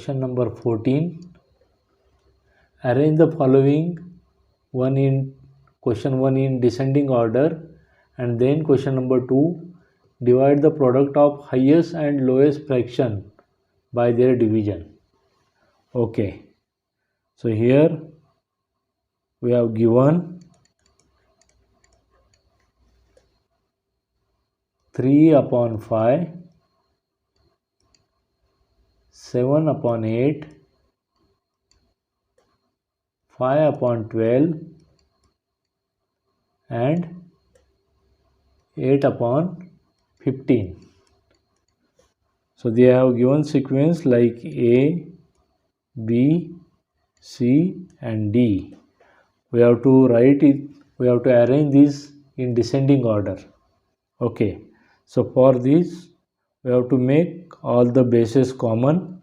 Question number 14. Arrange the following question 1 in descending order, and then question number 2. Divide the product of highest and lowest fraction by their division. Okay. So here we have given 3 upon 5, 7 upon 8, 5 upon 12 and 8 upon 15. So they have given sequence like A, B, C and D. We have to write it, we have to arrange this in descending order. Okay, so for this we have to make all the bases common.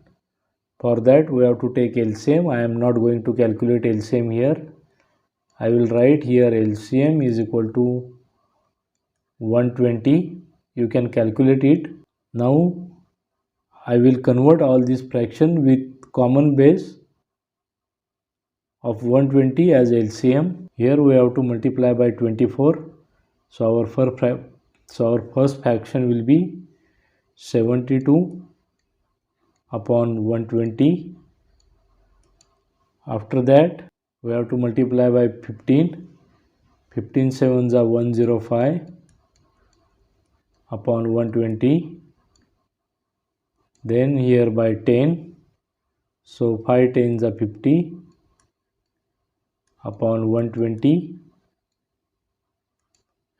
For that we have to take LCM. I am not going to calculate LCM here. I will write here LCM is equal to 120. You can calculate it. Now I will convert all this fraction with common base of 120 as LCM. Here we have to multiply by 24. So our first fraction will be 72 upon 120. After that we have to multiply by 15. 15 sevens are 105 upon 120. Then here by 10. So 5 tens are 50 upon 120.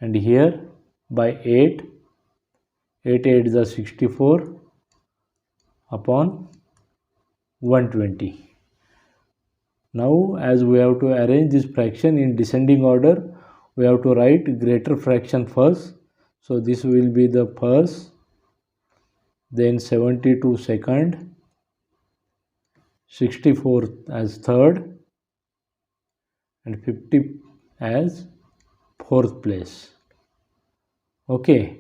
And here by 8. 8 8s are 64 upon 120. Now as we have to arrange this fraction in descending order, we have to write greater fraction first. So this will be the first, then 72 second, 64 as third and 50 as fourth place. Okay,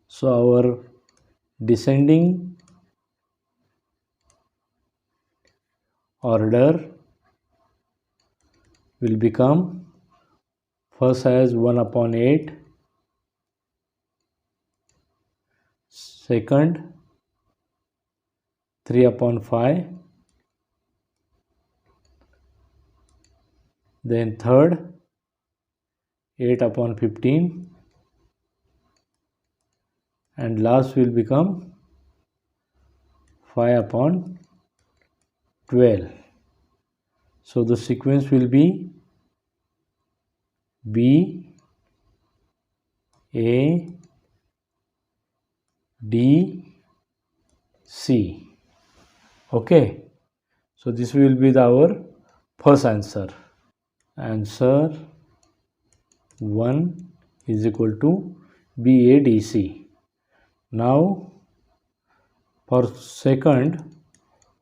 so our descending order will become first as 1 upon 8, second 3 upon 5, then third 8 upon 15 and last will become 5 upon 12. So the sequence will be B, A, D, C. Okay, so this will be our first answer. Answer 1 is equal to BADC. Now for second,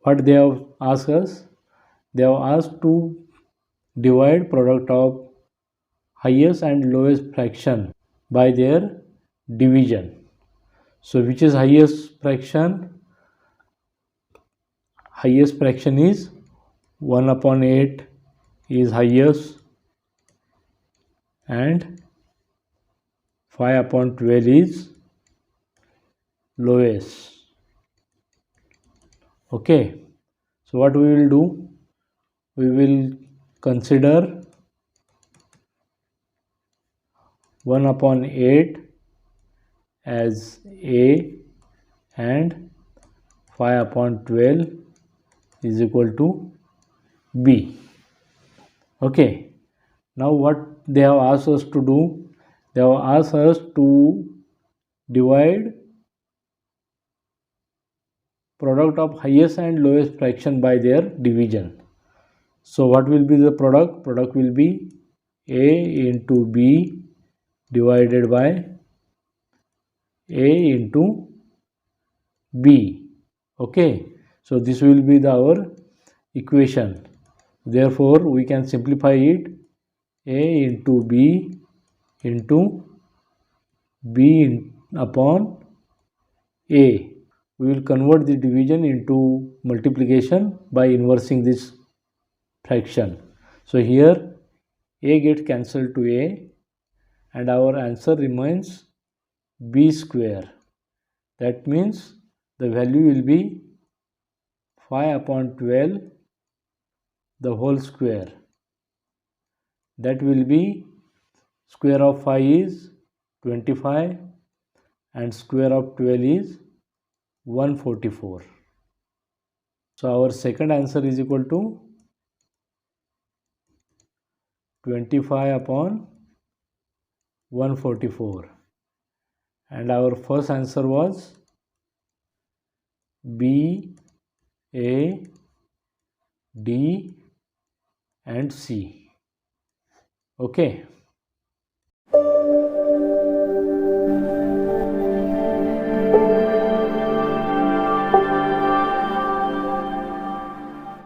what they have asked us? They have asked to divide product of highest and lowest fraction by their division. So which is highest fraction? Highest fraction is 1 upon 8 is highest and 5 upon 12 is lowest. Okay, so what we will do? We will consider 1 upon 8 as A and 5 upon 12 is equal to B. Okay, now what they have asked us to do? They have asked us to divide product of highest and lowest fraction by their division. So what will be the product? Product will be A into B divided by A into B. Okay, so this will be our equation. Therefore we can simplify it. A into B into B upon A. we will convert the division into multiplication by inversing this fraction. So here a gets cancelled to a and our answer remains b square. That means the value will be 5 upon 12 the whole square. That will be square of 5 is 25 and square of 12 is 144. So our second answer is equal to 25 upon 144 and our first answer was B, A, D and C. Okay.